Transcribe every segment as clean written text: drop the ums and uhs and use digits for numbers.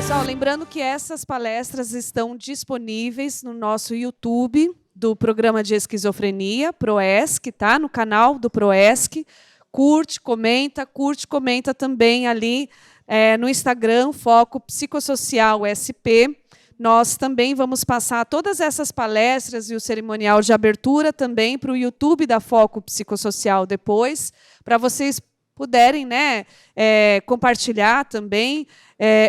Pessoal, lembrando que essas palestras estão disponíveis no nosso YouTube do programa de esquizofrenia, ProESC, tá? No canal do ProESC. Curte, comenta também ali no Instagram, Foco Psicossocial SP. Nós também vamos passar todas essas palestras e o cerimonial de abertura também para o YouTube da Foco Psicossocial depois, para vocês puderem, né, compartilhar também,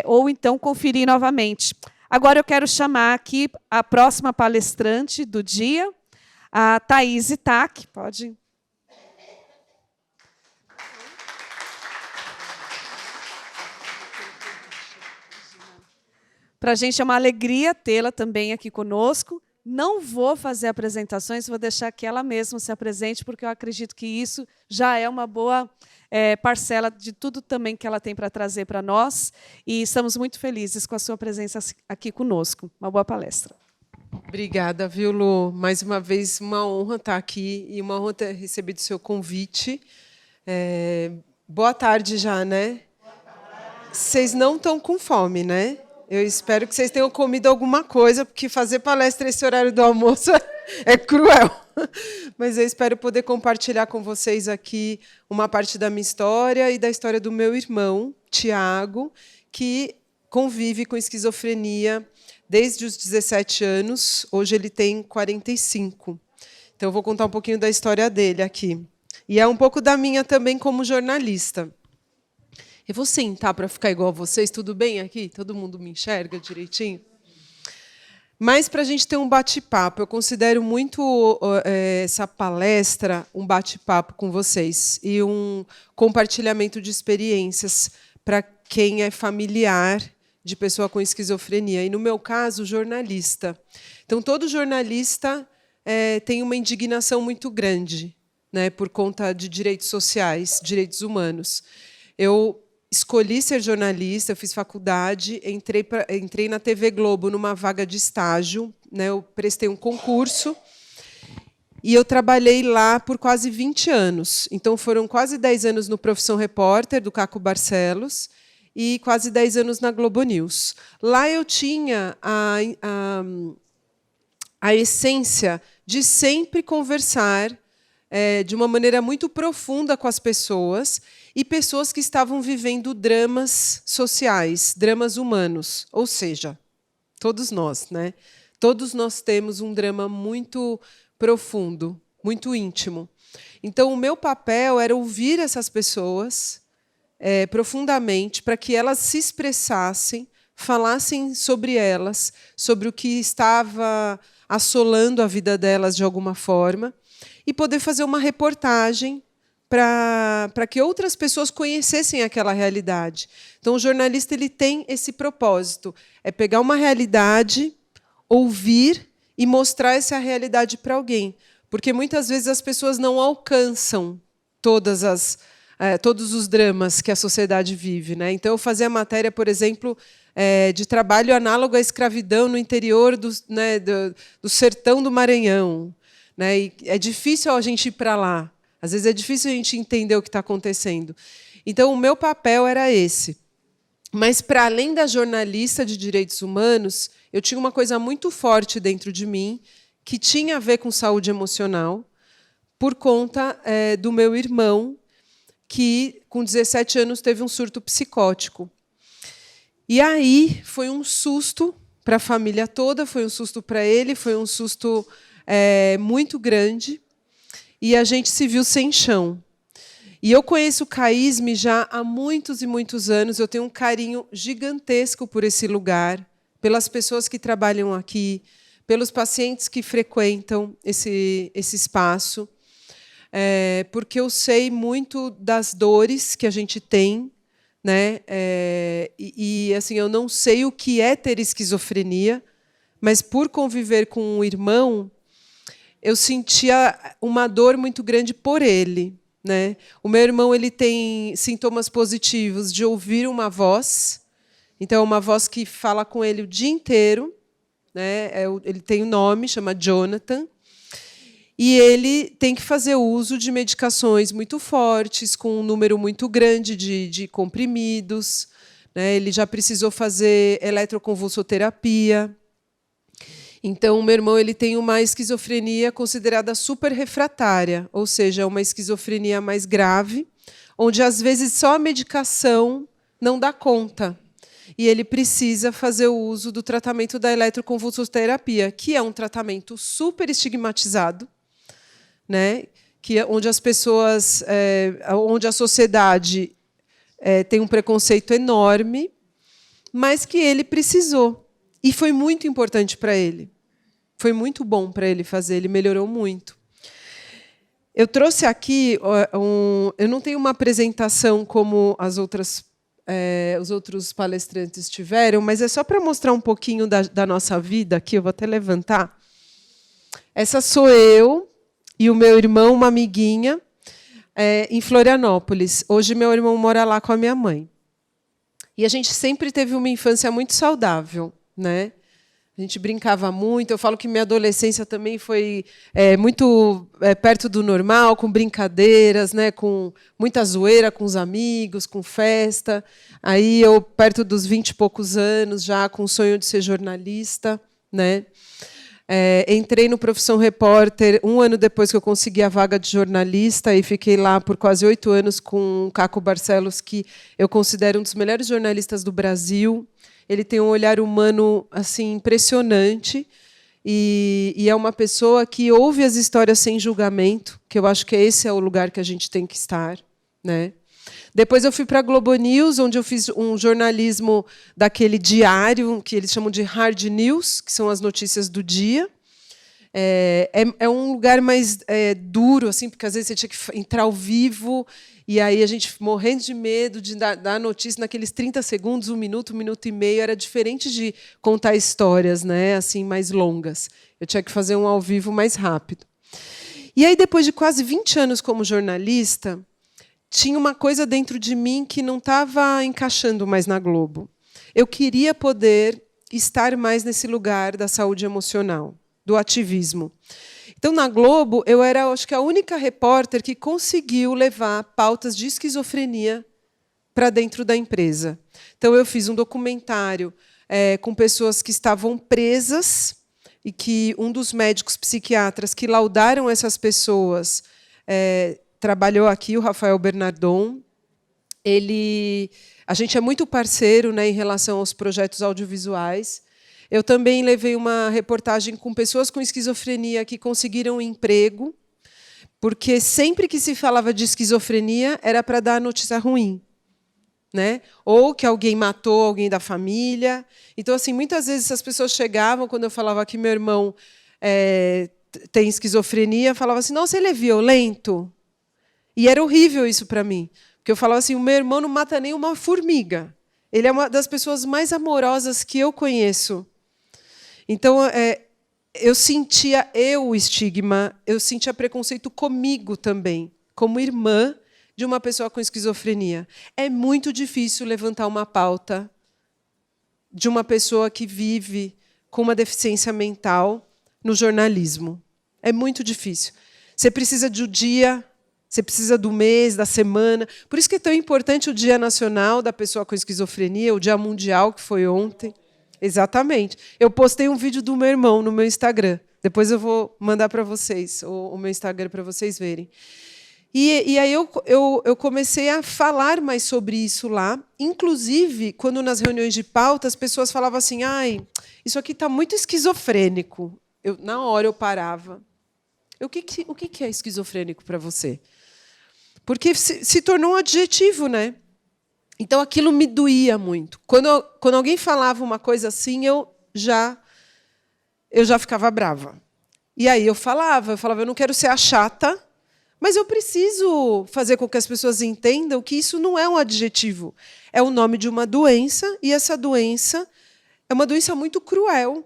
ou então conferir novamente. Agora eu quero chamar aqui a próxima palestrante do dia, a Thaís Itac. Pode. Para a gente é uma alegria tê-la também aqui conosco. Não vou fazer apresentações, vou deixar que ela mesma se apresente, porque eu acredito que isso já é uma boa parcela de tudo também que ela tem para trazer para nós. E estamos muito felizes com a sua presença aqui conosco. Uma boa palestra. Obrigada, viu, Lu? Mais uma vez, uma honra estar aqui e uma honra ter recebido o seu convite. Boa tarde já, né? Vocês não estão com fome, né? Eu espero que vocês tenham comido alguma coisa, porque fazer palestra nesse horário do almoço é cruel. Mas eu espero poder compartilhar com vocês aqui uma parte da minha história e da história do meu irmão, Tiago, que convive com esquizofrenia desde os 17 anos. Hoje ele tem 45. Então, eu vou contar um pouquinho da história dele aqui. E é um pouco da minha também como jornalista. Eu vou sentar para ficar igual a vocês, tudo bem aqui? Todo mundo me enxerga direitinho? Mas, para a gente ter um bate-papo, eu considero muito essa palestra um bate-papo com vocês e um compartilhamento de experiências para quem é familiar de pessoa com esquizofrenia. E, no meu caso, jornalista. Então, todo jornalista tem uma indignação muito grande, né, por conta de direitos sociais, direitos humanos. Eu escolhi ser jornalista, eu fiz faculdade, entrei na TV Globo numa vaga de estágio, né, eu prestei um concurso e eu trabalhei lá por quase 20 anos. Então, foram quase 10 anos no Profissão Repórter, do Caco Barcelos, e quase 10 anos na Globo News. Lá eu tinha a essência de sempre conversar de uma maneira muito profunda com as pessoas e pessoas que estavam vivendo dramas sociais, dramas humanos. Ou seja, todos nós, né? Todos nós temos um drama muito profundo, muito íntimo. Então, o meu papel era ouvir essas pessoas profundamente para que elas se expressassem, falassem sobre elas, sobre o que estava assolando a vida delas de alguma forma, e poder fazer uma reportagem para que outras pessoas conhecessem aquela realidade. Então, o jornalista ele tem esse propósito, é pegar uma realidade, ouvir e mostrar essa realidade para alguém. Porque, muitas vezes, as pessoas não alcançam todos os dramas que a sociedade vive, né? Então, eu fazia matéria, por exemplo, de trabalho análogo à escravidão no interior do sertão do Maranhão. Né? E é difícil a gente ir para lá. Às vezes é difícil a gente entender o que está acontecendo. Então, o meu papel era esse. Mas, para além da jornalista de direitos humanos, eu tinha uma coisa muito forte dentro de mim que tinha a ver com saúde emocional, por conta do meu irmão, que, com 17 anos, teve um surto psicótico. E aí foi um susto para a família toda, foi um susto para ele, foi um susto muito grande, e a gente se viu sem chão. E eu conheço o CAISM já há muitos e muitos anos, eu tenho um carinho gigantesco por esse lugar, pelas pessoas que trabalham aqui, pelos pacientes que frequentam esse espaço, porque eu sei muito das dores que a gente tem, né? Assim, eu não sei o que é ter esquizofrenia, mas, por conviver com um irmão, eu sentia uma dor muito grande por ele. Né? O meu irmão ele tem sintomas positivos de ouvir uma voz. Então, é uma voz que fala com ele o dia inteiro. Né? Ele tem um nome, chama Jonathan. E ele tem que fazer uso de medicações muito fortes, com um número muito grande de comprimidos. né? Ele já precisou fazer eletroconvulsoterapia. Então, o meu irmão ele tem uma esquizofrenia considerada super refratária, ou seja, uma esquizofrenia mais grave, onde, às vezes, só a medicação não dá conta. E ele precisa fazer o uso do tratamento da eletroconvulsoterapia, que é um tratamento super estigmatizado, né? Onde as pessoas, onde a sociedade tem um preconceito enorme, mas que ele precisou. E foi muito importante para ele. Foi muito bom para ele fazer, ele melhorou muito. Eu trouxe aqui, eu não tenho uma apresentação como os outros palestrantes tiveram, mas é só para mostrar um pouquinho da nossa vida aqui, eu vou até levantar. Essa sou eu e o meu irmão, uma amiguinha, em Florianópolis. Hoje, meu irmão mora lá com a minha mãe. E a gente sempre teve uma infância muito saudável, né? A gente brincava muito. Eu falo que minha adolescência também foi muito perto do normal, com brincadeiras, né? Com muita zoeira com os amigos, com festa. Aí eu, perto dos 20 e poucos anos, já com o sonho de ser jornalista, né? Entrei no Profissão Repórter 1 ano depois que eu consegui a vaga de jornalista e fiquei lá por quase 8 anos com o Caco Barcelos, que eu considero um dos melhores jornalistas do Brasil. Ele tem um olhar humano assim impressionante e é uma pessoa que ouve as histórias sem julgamento, que eu acho que esse é o lugar que a gente tem que estar, né? Depois eu fui para a Globo News, onde eu fiz um jornalismo daquele diário, que eles chamam de hard news, que são as notícias do dia. É um lugar mais duro, assim, porque às vezes você tinha que entrar ao vivo, e aí a gente morrendo de medo de dar notícia naqueles 30 segundos, 1 minuto, 1 minuto e meio. Era diferente de contar histórias, né, assim, mais longas. Eu tinha que fazer um ao vivo mais rápido. E aí, depois de quase 20 anos como jornalista, tinha uma coisa dentro de mim que não estava encaixando mais na Globo. Eu queria poder estar mais nesse lugar da saúde emocional, do ativismo. Então, na Globo, eu era, acho que, a única repórter que conseguiu levar pautas de esquizofrenia para dentro da empresa. Então, eu fiz um documentário com pessoas que estavam presas e que um dos médicos psiquiatras que laudaram essas pessoas trabalhou aqui, o Rafael Bernardon. A gente é muito parceiro, né, em relação aos projetos audiovisuais. Eu também levei uma reportagem com pessoas com esquizofrenia que conseguiram um emprego, porque sempre que se falava de esquizofrenia era para dar notícia ruim, né? Ou que alguém matou alguém da família. Então, assim, muitas vezes as pessoas chegavam, quando eu falava que meu irmão tem esquizofrenia, falavam assim: nossa, ele é violento. E era horrível isso para mim, porque eu falava assim: o meu irmão não mata nem uma formiga. Ele é uma das pessoas mais amorosas que eu conheço. Então, eu sentia o estigma, eu sentia preconceito comigo também, como irmã de uma pessoa com esquizofrenia. É muito difícil levantar uma pauta de uma pessoa que vive com uma deficiência mental no jornalismo. É muito difícil. Você precisa do dia, você precisa do mês, da semana. Por isso que é tão importante o Dia Nacional da Pessoa com Esquizofrenia, o Dia Mundial, que foi ontem. Exatamente. Eu postei um vídeo do meu irmão no meu Instagram. Depois eu vou mandar para vocês o meu Instagram para vocês verem. E aí eu comecei a falar mais sobre isso lá. Inclusive, quando nas reuniões de pauta as pessoas falavam assim: ai, isso aqui está muito esquizofrênico. Na hora eu parava. O que é esquizofrênico para você? Porque se tornou um adjetivo, né? Então, aquilo me doía muito. Quando alguém falava uma coisa assim, eu já ficava brava. E aí eu falava, eu não quero ser a chata, mas eu preciso fazer com que as pessoas entendam que isso não é um adjetivo. É o nome de uma doença, e essa doença é uma doença muito cruel.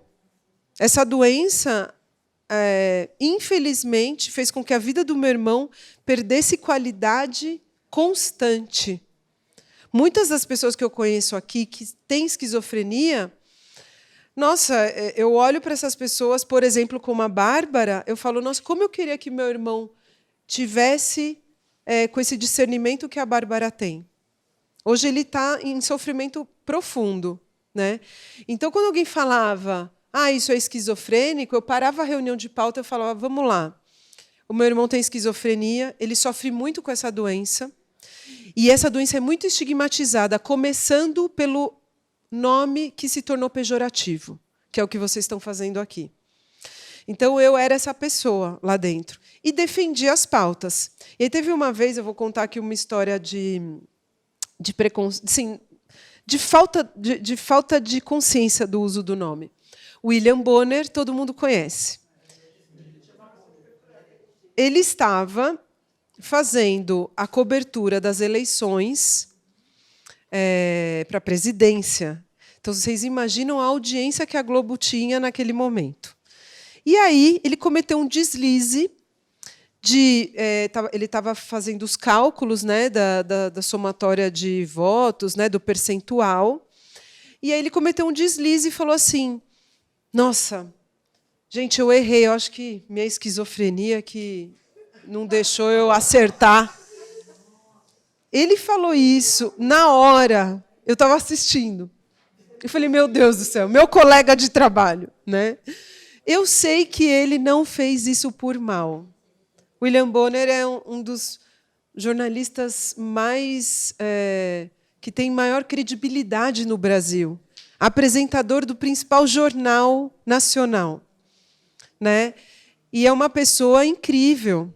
Essa doença, infelizmente, fez com que a vida do meu irmão perdesse qualidade constante. Muitas das pessoas que eu conheço aqui que têm esquizofrenia, nossa, eu olho para essas pessoas, por exemplo, como a Bárbara, eu falo: nossa, como eu queria que meu irmão tivesse com esse discernimento que a Bárbara tem. Hoje ele está em sofrimento profundo, né? Então, quando alguém falava, isso é esquizofrênico, eu parava a reunião de pauta e falava, vamos lá. O meu irmão tem esquizofrenia, ele sofre muito com essa doença, e essa doença é muito estigmatizada, começando pelo nome que se tornou pejorativo, que é o que vocês estão fazendo aqui. Então, eu era essa pessoa lá dentro. E defendia as pautas. E aí teve uma vez, eu vou contar aqui uma história de preconceito, assim, de falta de consciência do uso do nome. William Bonner, todo mundo conhece. Ele estava fazendo a cobertura das eleições para a presidência. Então, vocês imaginam a audiência que a Globo tinha naquele momento. E aí ele cometeu um deslize ele estava fazendo os cálculos, né, da somatória de votos, né, do percentual, e aí ele cometeu um deslize e falou assim, nossa, gente, eu errei, eu acho que minha esquizofrenia que não deixou eu acertar. Ele falou isso na hora, eu estava assistindo. Eu falei, meu Deus do céu, meu colega de trabalho, né? Eu sei que ele não fez isso por mal. William Bonner é um dos jornalistas mais que tem maior credibilidade no Brasil, apresentador do principal jornal nacional, né? E é uma pessoa incrível.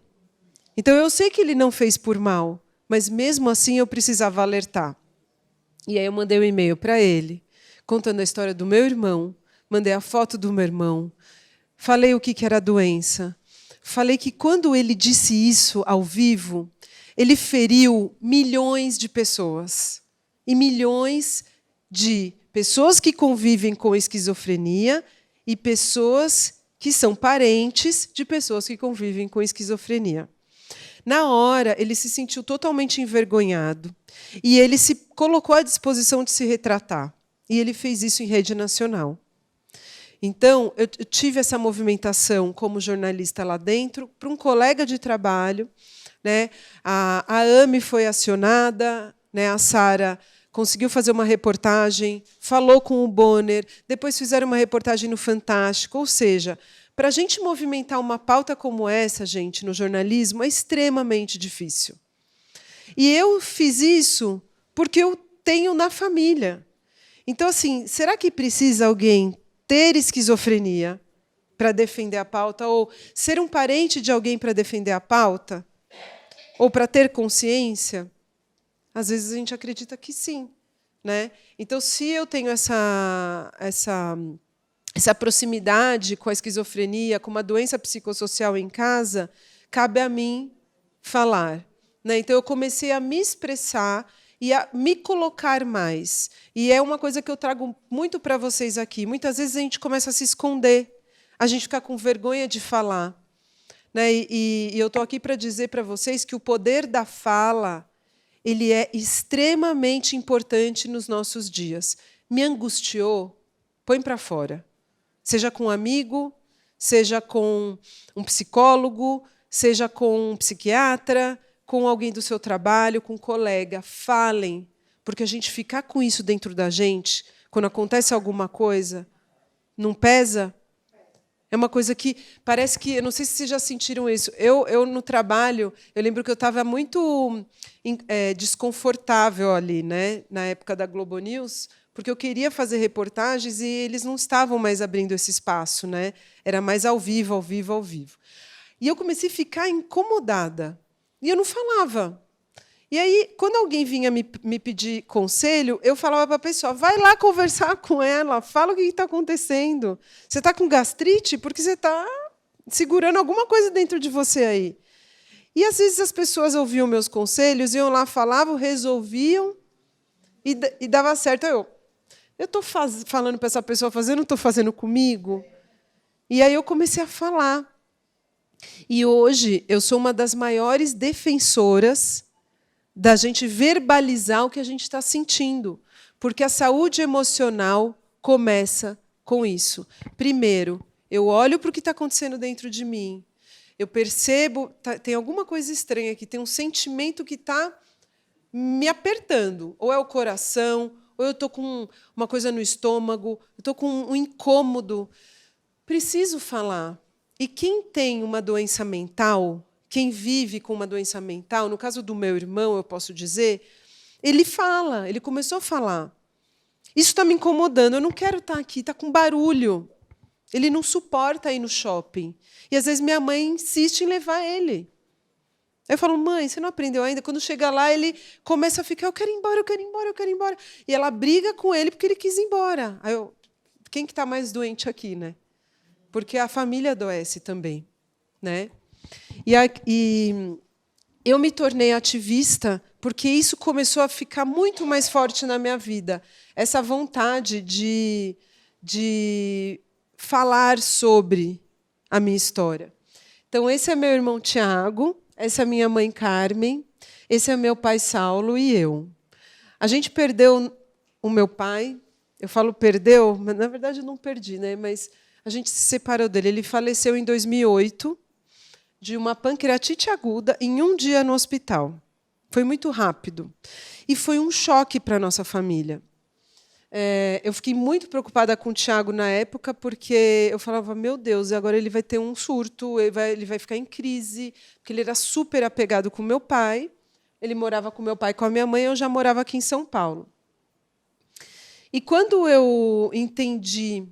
Então, eu sei que ele não fez por mal, mas, mesmo assim, eu precisava alertar. E aí eu mandei um e-mail para ele, contando a história do meu irmão, mandei a foto do meu irmão, falei o que era a doença, falei que, quando ele disse isso ao vivo, ele feriu milhões de pessoas. E milhões de pessoas que convivem com esquizofrenia e pessoas que são parentes de pessoas que convivem com esquizofrenia. Na hora, ele se sentiu totalmente envergonhado e ele se colocou à disposição de se retratar. E ele fez isso em rede nacional. Então, eu tive essa movimentação como jornalista lá dentro, para um colega de trabalho, né? A AME foi acionada, né? A Sara conseguiu fazer uma reportagem, falou com o Bonner, depois fizeram uma reportagem no Fantástico. Ou seja, para a gente movimentar uma pauta como essa, gente, no jornalismo, é extremamente difícil. E eu fiz isso porque eu tenho na família. Então, assim, será que precisa alguém ter esquizofrenia para defender a pauta, ou ser um parente de alguém para defender a pauta, ou para ter consciência? Às vezes a gente acredita que sim, né? Então, se eu tenho essa proximidade com a esquizofrenia, com uma doença psicossocial em casa, cabe a mim falar, né? Então, eu comecei a me expressar e a me colocar mais. E é uma coisa que eu trago muito para vocês aqui. Muitas vezes a gente começa a se esconder, a gente fica com vergonha de falar, né? E eu estou aqui para dizer para vocês que o poder da fala ele é extremamente importante nos nossos dias. Me angustiou? Põe para fora. Seja com um amigo, seja com um psicólogo, seja com um psiquiatra, com alguém do seu trabalho, com um colega. Falem, porque a gente ficar com isso dentro da gente, quando acontece alguma coisa, não pesa? É uma coisa que parece que... Eu não sei se vocês já sentiram isso. Eu no trabalho, eu lembro que eu estava muito desconfortável ali, né, na época da Globo News, porque eu queria fazer reportagens e eles não estavam mais abrindo esse espaço, né? Era mais ao vivo, ao vivo, ao vivo. E eu comecei a ficar incomodada. E eu não falava. E aí, quando alguém vinha me pedir conselho, eu falava para a pessoa, vai lá conversar com ela, fala o que está acontecendo. Você está com gastrite? Porque você está segurando alguma coisa dentro de você aí. E, às vezes, as pessoas ouviam meus conselhos, iam lá, falavam, resolviam, e dava certo. Eu estou falando para essa pessoa fazer, não estou fazendo comigo? E aí eu comecei a falar. E hoje eu sou uma das maiores defensoras da gente verbalizar o que a gente está sentindo, porque a saúde emocional começa com isso. Primeiro, eu olho para o que está acontecendo dentro de mim, eu percebo, tem alguma coisa estranha aqui, tem um sentimento que está me apertando. Ou é o coração, ou eu estou com uma coisa no estômago, eu estou com um incômodo. Preciso falar. E quem tem uma doença mental, quem vive com uma doença mental, no caso do meu irmão, eu posso dizer, ele fala, ele começou a falar. Isso está me incomodando, eu não quero estar aqui, está com barulho. Ele não suporta ir no shopping. E, às vezes, minha mãe insiste em levar ele. Aí eu falo, mãe, você não aprendeu ainda? Quando chega lá, ele começa a ficar, eu quero ir embora, eu quero ir embora, eu quero ir embora. E ela briga com ele porque ele quis ir embora. Aí quem que está mais doente aqui, né? Porque a família adoece também, né? E eu me tornei ativista porque isso começou a ficar muito mais forte na minha vida. Essa vontade de falar sobre a minha história. Então, esse é meu irmão Tiago, essa é minha mãe Carmen, esse é meu pai Saulo e eu. A gente perdeu o meu pai. Eu falo perdeu, mas, na verdade, eu não perdi, né? Mas a gente se separou dele. Ele faleceu em 2008 de uma pancreatite aguda em um dia no hospital. Foi muito rápido. E foi um choque para a nossa família. Eu fiquei muito preocupada com o Tiago na época, porque eu falava, meu Deus, agora ele vai ter um surto, ele vai ficar em crise, porque ele era super apegado com meu pai, ele morava com meu pai e com a minha mãe, eu já morava aqui em São Paulo. E quando eu entendi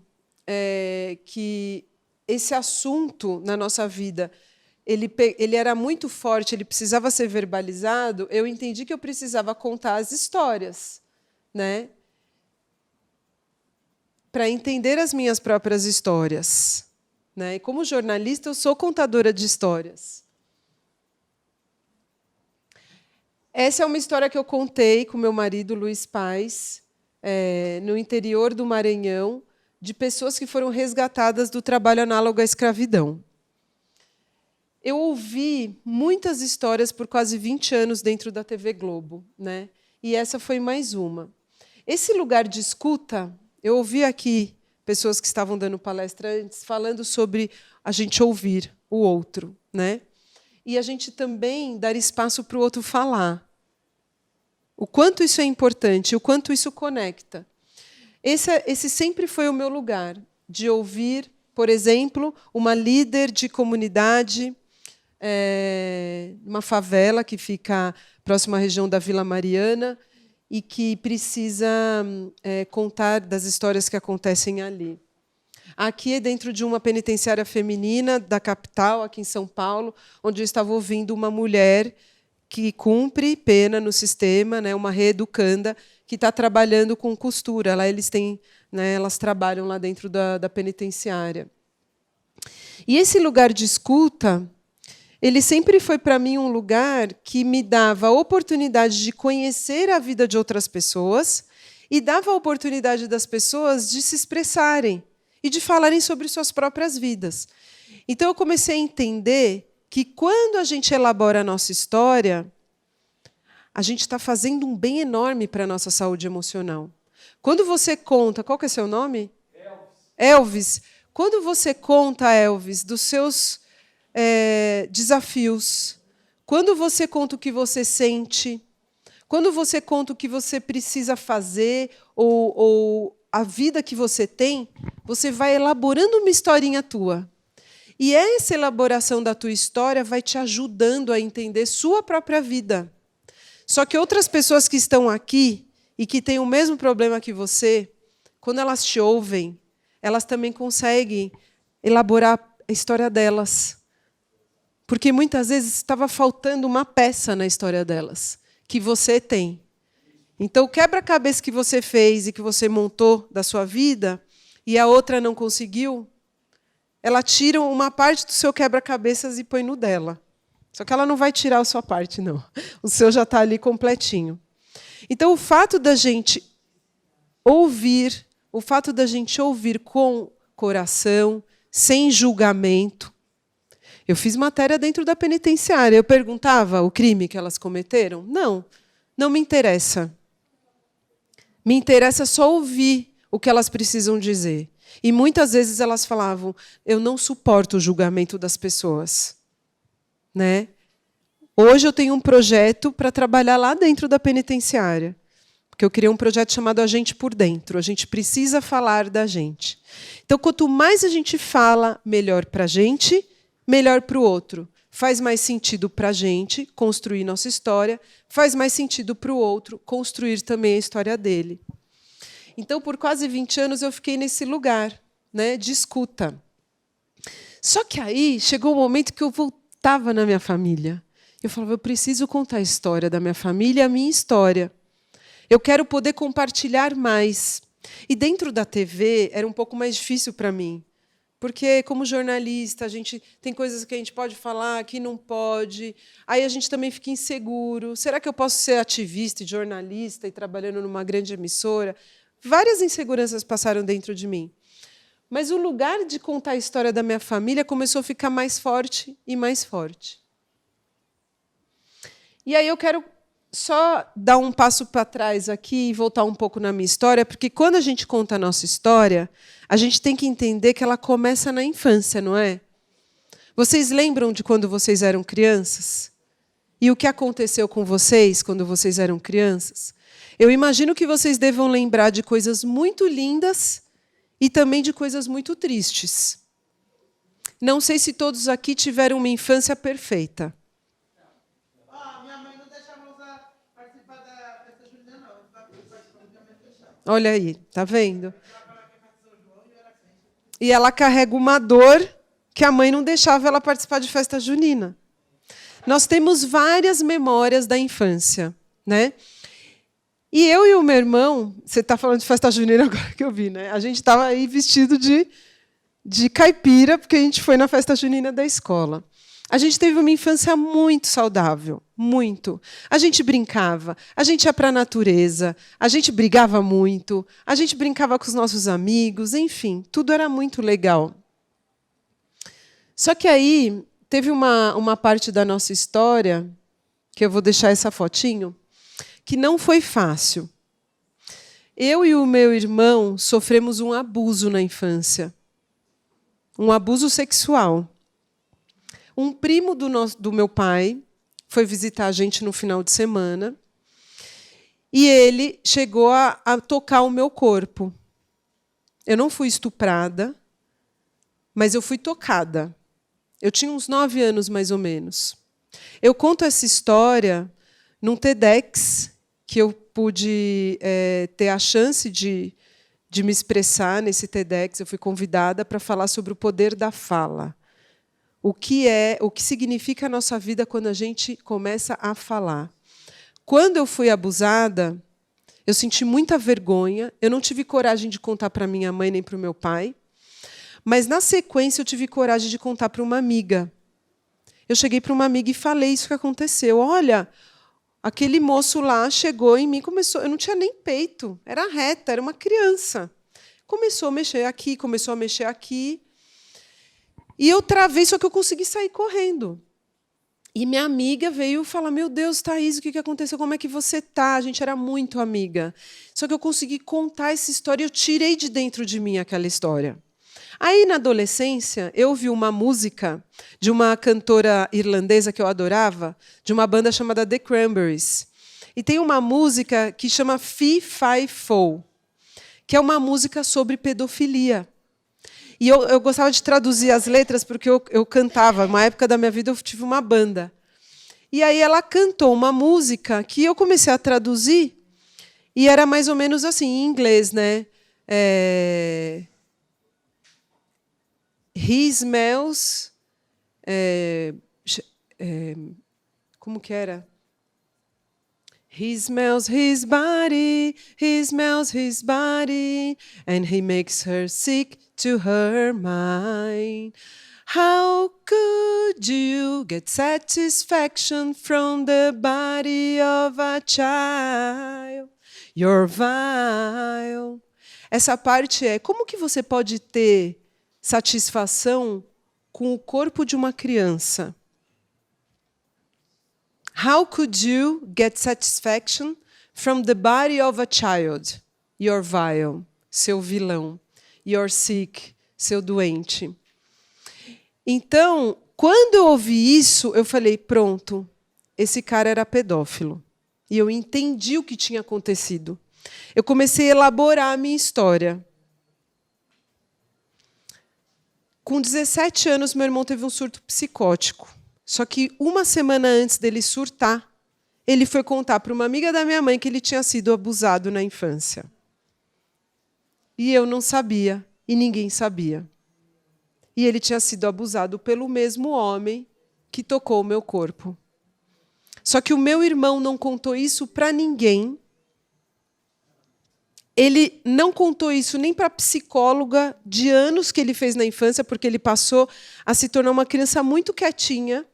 que esse assunto na nossa vida ele era muito forte, ele precisava ser verbalizado, eu entendi que eu precisava contar as histórias, né? Para entender as minhas próprias histórias, né? E como jornalista, eu sou contadora de histórias. Essa é uma história que eu contei com meu marido, Luiz Paes, no interior do Maranhão, de pessoas que foram resgatadas do trabalho análogo à escravidão. Eu ouvi muitas histórias por quase 20 anos dentro da TV Globo, né? E essa foi mais uma. Esse lugar de escuta, eu ouvi aqui pessoas que estavam dando palestra antes falando sobre a gente ouvir o outro, né? E a gente também dar espaço para o outro falar. O quanto isso é importante, o quanto isso conecta. Esse sempre foi o meu lugar, de ouvir, por exemplo, uma líder de comunidade, uma favela que fica próxima à região da Vila Mariana e que precisa contar das histórias que acontecem ali. Aqui é dentro de uma penitenciária feminina da capital, aqui em São Paulo, onde eu estava ouvindo uma mulher que cumpre pena no sistema, né, uma reeducanda, que está trabalhando com costura. Lá eles têm, né, elas trabalham lá dentro da penitenciária. E esse lugar de escuta, ele sempre foi para mim um lugar que me dava a oportunidade de conhecer a vida de outras pessoas e dava a oportunidade das pessoas de se expressarem e de falarem sobre suas próprias vidas. Então, eu comecei a entender que, quando a gente elabora a nossa história, a gente está fazendo um bem enorme para a nossa saúde emocional. Quando você conta... Qual que é seu nome? Elvis. Quando você conta, Elvis, dos seus desafios, quando você conta o que você sente, quando você conta o que você precisa fazer ou a vida que você tem, você vai elaborando uma historinha tua. E essa elaboração da tua história vai te ajudando a entender sua própria vida. Só que outras pessoas que estão aqui e que têm o mesmo problema que você, quando elas te ouvem, elas também conseguem elaborar a história delas. Porque, muitas vezes, estava faltando uma peça na história delas, que você tem. Então, o quebra-cabeça que você fez e que você montou da sua vida, e a outra não conseguiu, ela tira uma parte do seu quebra-cabeças e põe no dela. Só que ela não vai tirar a sua parte, não. O seu já está ali completinho. Então, o fato da gente ouvir com coração, sem julgamento. Eu fiz matéria dentro da penitenciária. Eu perguntava o crime que elas cometeram? Não, não me interessa. Me interessa só ouvir o que elas precisam dizer. E muitas vezes elas falavam, eu não suporto o julgamento das pessoas. Né? Hoje eu tenho um projeto para trabalhar lá dentro da penitenciária, porque eu criei um projeto chamado A Gente por Dentro. A gente precisa falar da gente. Então, quanto mais a gente fala, melhor para a gente, melhor para o outro. Faz mais sentido para a gente construir nossa história, faz mais sentido para o outro construir também a história dele. Então, por quase 20 anos, eu fiquei nesse lugar, né, de escuta. Só que aí chegou o momento que eu voltava na minha família. Eu falava, eu preciso contar a história da minha família, a minha história. Eu quero poder compartilhar mais. E dentro da TV era um pouco mais difícil para mim. Porque, como jornalista, a gente tem coisas que a gente pode falar, que não pode. Aí a gente também fica inseguro. Será que eu posso ser ativista e jornalista e trabalhando numa grande emissora? Várias inseguranças passaram dentro de mim. Mas o lugar de contar a história da minha família começou a ficar mais forte e mais forte. E aí eu quero só dar um passo para trás aqui e voltar um pouco na minha história, porque quando a gente conta a nossa história, a gente tem que entender que ela começa na infância, não é? Vocês lembram de quando vocês eram crianças? E o que aconteceu com vocês quando vocês eram crianças? Eu imagino que vocês devam lembrar de coisas muito lindas e também de coisas muito tristes. Não sei se todos aqui tiveram uma infância perfeita. Olha aí, tá vendo? E ela carrega uma dor que a mãe não deixava ela participar de festa junina. Nós temos várias memórias da infância, né? E eu e o meu irmão, você está falando de festa junina agora que eu vi, né? A gente estava aí vestido de caipira, porque a gente foi na festa junina da escola. A gente teve uma infância muito saudável, muito. A gente brincava, a gente ia para a natureza, a gente brigava muito, a gente brincava com os nossos amigos, enfim, tudo era muito legal. Só que aí teve uma parte da nossa história, que eu vou deixar essa fotinho, que não foi fácil. Eu e o meu irmão sofremos um abuso na infância, um abuso sexual. Um primo do meu pai foi visitar a gente no final de semana e ele chegou a tocar o meu corpo. Eu não fui estuprada, mas eu fui tocada. Eu tinha uns 9 anos, mais ou menos. Eu conto essa história num TEDx, que eu pude ter a chance de me expressar nesse TEDx. Eu fui convidada para falar sobre o poder da fala. O que significa a nossa vida quando a gente começa a falar. Quando eu fui abusada, eu senti muita vergonha. Eu não tive coragem de contar para minha mãe nem para o meu pai. Mas, na sequência, eu tive coragem de contar para uma amiga. Eu cheguei para uma amiga e falei isso que aconteceu. Olha, aquele moço lá chegou em mim, começou. Eu não tinha nem peito, era reta, era uma criança. Começou a mexer aqui, começou a mexer aqui. E eu travei, só que eu consegui sair correndo. E minha amiga veio falar, meu Deus, Thaís, o que aconteceu? Como é que você está? A gente era muito amiga. Só que eu consegui contar essa história, eu tirei de dentro de mim aquela história. Aí, na adolescência, eu ouvi uma música de uma cantora irlandesa que eu adorava, de uma banda chamada The Cranberries. E tem uma música que chama Fee, Fi, Fo, que é uma música sobre pedofilia. E eu gostava de traduzir as letras porque eu cantava. Uma época da minha vida eu tive uma banda. E aí ela cantou uma música que eu comecei a traduzir e era mais ou menos assim, em inglês, né? He smells... como que era? He smells his body, and he makes her sick to her mind. How could you get satisfaction from the body of a child? You're vile. Essa parte é, como que você pode ter satisfação com o corpo de uma criança? How could you get satisfaction from the body of a child? You're vile, seu vilão. You're sick, seu doente. Então, quando eu ouvi isso, eu falei, pronto, esse cara era pedófilo. E eu entendi o que tinha acontecido. Eu comecei a elaborar a minha história. Com 17 anos, meu irmão teve um surto psicótico. Só que uma semana antes dele surtar, ele foi contar para uma amiga da minha mãe que ele tinha sido abusado na infância. E eu não sabia, e ninguém sabia. E ele tinha sido abusado pelo mesmo homem que tocou o meu corpo. Só que o meu irmão não contou isso para ninguém. Ele não contou isso nem para a psicóloga de anos que ele fez na infância, porque ele passou a se tornar uma criança muito quietinha,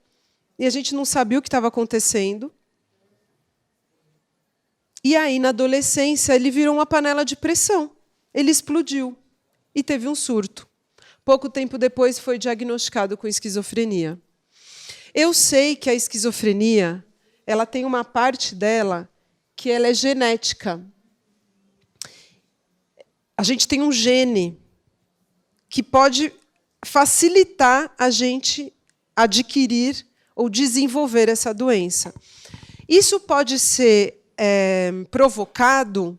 e a gente não sabia o que estava acontecendo. E aí, na adolescência, ele virou uma panela de pressão. Ele explodiu e teve um surto. Pouco tempo depois, foi diagnosticado com esquizofrenia. Eu sei que a esquizofrenia, ela tem uma parte dela que ela é genética. A gente tem um gene que pode facilitar a gente adquirir ou desenvolver essa doença. Isso pode ser provocado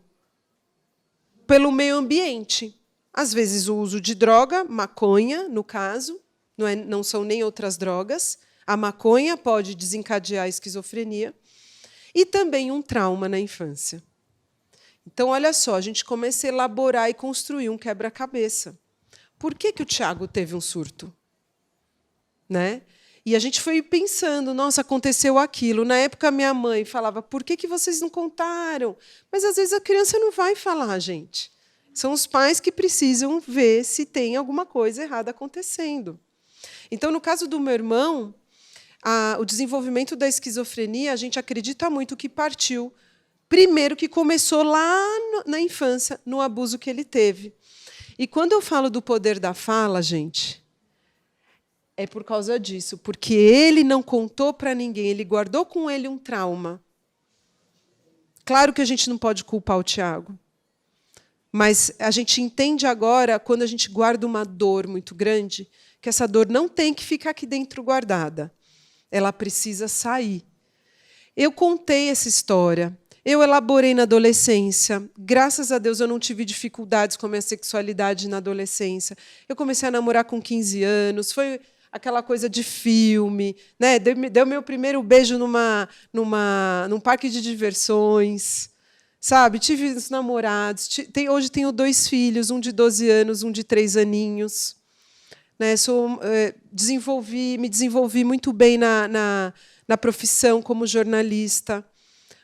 pelo meio ambiente. Às vezes, o uso de droga, maconha, no caso, não são nem outras drogas. A maconha pode desencadear a esquizofrenia. E também um trauma na infância. Então, olha só, a gente começa a elaborar e construir um quebra-cabeça. Por que o Tiago teve um surto? Né? E a gente foi pensando, nossa, aconteceu aquilo. Na época, minha mãe falava, por que vocês não contaram? Mas, às vezes, a criança não vai falar, gente. São os pais que precisam ver se tem alguma coisa errada acontecendo. Então, no caso do meu irmão, o desenvolvimento da esquizofrenia, a gente acredita muito que partiu, primeiro, que começou lá na infância, no abuso que ele teve. E quando eu falo do poder da fala, gente, é por causa disso, porque ele não contou para ninguém, ele guardou com ele um trauma. Claro que a gente não pode culpar o Tiago, mas a gente entende agora, quando a gente guarda uma dor muito grande, que essa dor não tem que ficar aqui dentro guardada. Ela precisa sair. Eu contei essa história, eu elaborei na adolescência. Graças a Deus, eu não tive dificuldades com a minha sexualidade na adolescência. Eu comecei a namorar com 15 anos, foi aquela coisa de filme, né? Deu meu primeiro beijo num parque de diversões, sabe? Tive os namorados. Hoje tenho 2 filhos, um de 12 anos, um de 3 aninhos. Né? Me desenvolvi muito bem na profissão como jornalista.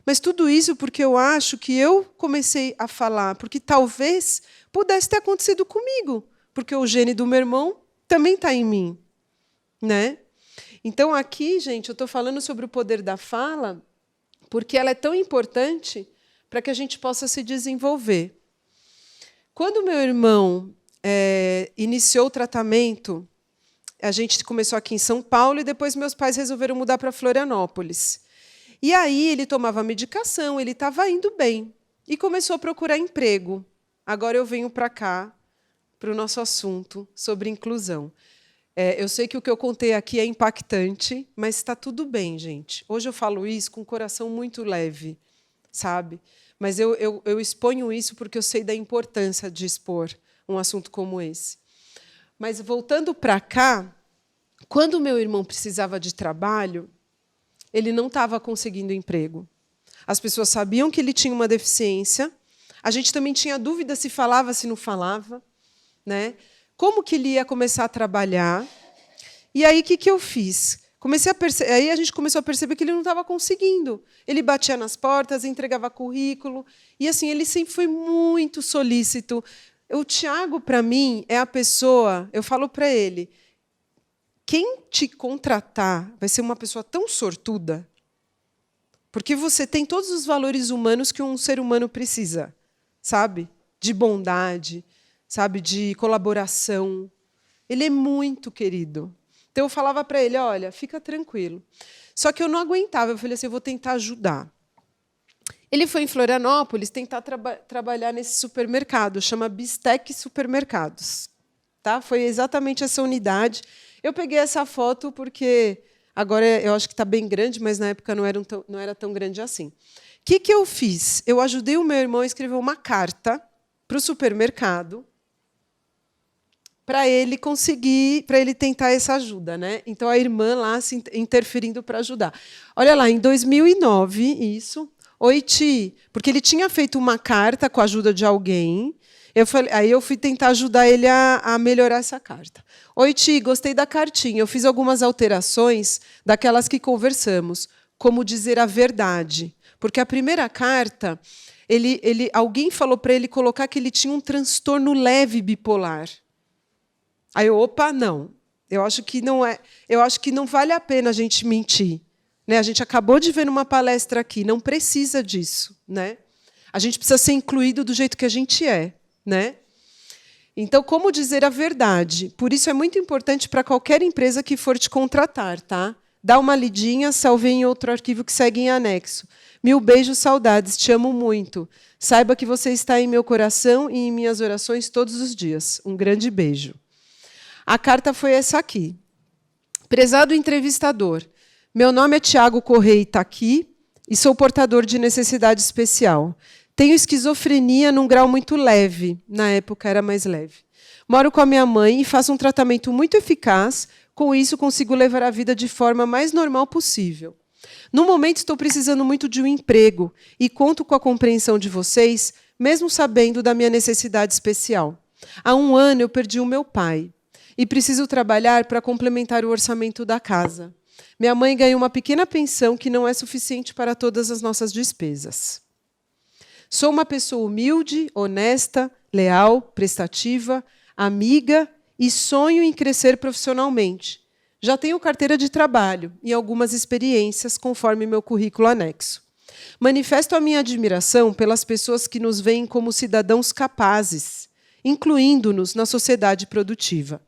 Mas tudo isso porque eu acho que eu comecei a falar, porque talvez pudesse ter acontecido comigo, porque o gene do meu irmão também está em mim. Né? Então, aqui, gente, eu estou falando sobre o poder da fala, porque ela é tão importante para que a gente possa se desenvolver. Quando meu irmão iniciou o tratamento, a gente começou aqui em São Paulo e depois meus pais resolveram mudar para Florianópolis. E aí ele tomava medicação, ele estava indo bem e começou a procurar emprego. Agora eu venho para cá, para o nosso assunto sobre inclusão. Eu sei que o que eu contei aqui é impactante, mas está tudo bem, gente. Hoje eu falo isso com o coração muito leve, sabe? Mas eu exponho isso porque eu sei da importância de expor um assunto como esse. Mas, voltando para cá, quando meu irmão precisava de trabalho, ele não estava conseguindo emprego. As pessoas sabiam que ele tinha uma deficiência. A gente também tinha dúvida se falava, se não falava. Né? Como que ele ia começar a trabalhar? E aí, o que eu fiz? Aí a gente começou a perceber que ele não estava conseguindo. Ele batia nas portas, entregava currículo. E assim, ele sempre foi muito solícito. O Tiago, para mim, é a pessoa... Eu falo para ele, quem te contratar vai ser uma pessoa tão sortuda, porque você tem todos os valores humanos que um ser humano precisa, sabe? De bondade, sabe? De colaboração. Ele é muito querido. Então, eu falava para ele, olha, fica tranquilo. Só que eu não aguentava. Eu falei assim, eu vou tentar ajudar. Ele foi em Florianópolis tentar trabalhar nesse supermercado, chama Bistec Supermercados. Tá? Foi exatamente essa unidade. Eu peguei essa foto porque Agora eu acho que está bem grande, mas na época não era tão grande assim. O que eu fiz? Eu ajudei o meu irmão a escrever uma carta para o supermercado para ele conseguir, para ele tentar essa ajuda, né? Então a irmã lá se interferindo para ajudar. Olha lá, em 2009, isso. Oi, Ti, porque ele tinha feito uma carta com a ajuda de alguém. Aí eu fui tentar ajudar ele a melhorar essa carta. Oi, Ti, gostei da cartinha. Eu fiz algumas alterações daquelas que conversamos, como dizer a verdade, porque a primeira carta, alguém falou para ele colocar que ele tinha um transtorno leve bipolar. Aí eu, opa, não. Eu acho que não vale a pena a gente mentir, né? A gente acabou de ver numa palestra aqui, não precisa disso, né? A gente precisa ser incluído do jeito que a gente é, né? Então, como dizer a verdade? Por isso é muito importante para qualquer empresa que for te contratar, tá? Dá uma lidinha, salvei em outro arquivo que segue em anexo. Mil beijos, saudades, te amo muito. Saiba que você está em meu coração e em minhas orações todos os dias. Um grande beijo. A carta foi essa aqui. Prezado entrevistador, meu nome é Tiago Correia Itaqui e sou portador de necessidade especial. Tenho esquizofrenia num grau muito leve, na época era mais leve. Moro com a minha mãe e faço um tratamento muito eficaz, com isso consigo levar a vida de forma mais normal possível. No momento estou precisando muito de um emprego e conto com a compreensão de vocês, mesmo sabendo da minha necessidade especial. Há 1 ano eu perdi o meu pai e preciso trabalhar para complementar o orçamento da casa. Minha mãe ganha uma pequena pensão que não é suficiente para todas as nossas despesas. Sou uma pessoa humilde, honesta, leal, prestativa, amiga e sonho em crescer profissionalmente. Já tenho carteira de trabalho e algumas experiências, conforme meu currículo anexo. Manifesto a minha admiração pelas pessoas que nos veem como cidadãos capazes, incluindo-nos na sociedade produtiva.